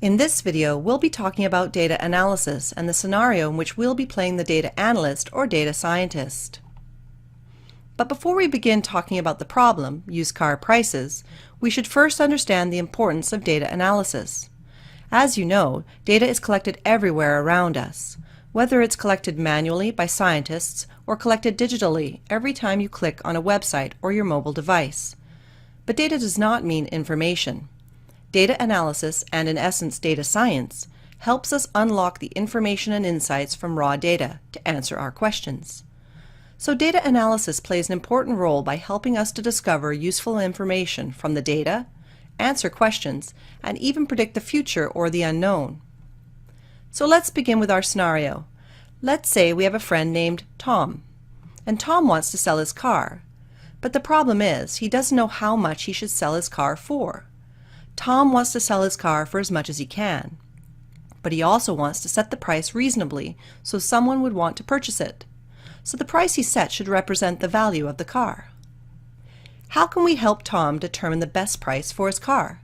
In this video, we'll be talking about data analysis and the scenario in which we'll be playing the data analyst or data scientist. But before we begin talking about the problem, used car prices, we should first understand the importance of data analysis. As you know, data is collected everywhere around us, whether it's collected manually by scientists or collected digitally every time you click on a website or your mobile device. But data does not mean information. Data analysis, and in essence data science, helps us unlock the information and insights from raw data to answer our questions. So data analysis plays an important role by helping us to discover useful information from the data, answer questions, and even predict the future or the unknown. So let's begin with our scenario. Let's say we have a friend named Tom, and Tom wants to sell his car. But the problem is, he doesn't know how much he should sell his car for. Tom wants to sell his car for as much as he can, but he also wants to set the price reasonably so someone would want to purchase it. So the price he sets should represent the value of the car. How can we help Tom determine the best price for his car?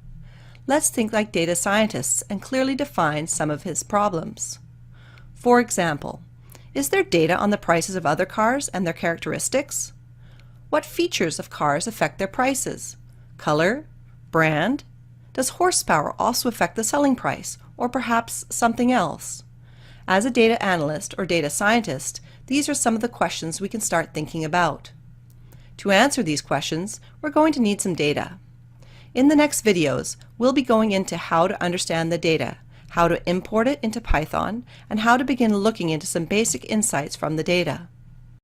Let's think like data scientists and clearly define some of his problems. For example, is there data on the prices of other cars and their characteristics? What features of cars affect their prices? Color? Brand? Does horsepower also affect the selling price, or perhaps something else? As a data analyst or data scientist, these are some of the questions we can start thinking about. To answer these questions, we're going to need some data. In the next videos, we'll be going into how to understand the data, how to import it into Python, and how to begin looking into some basic insights from the data.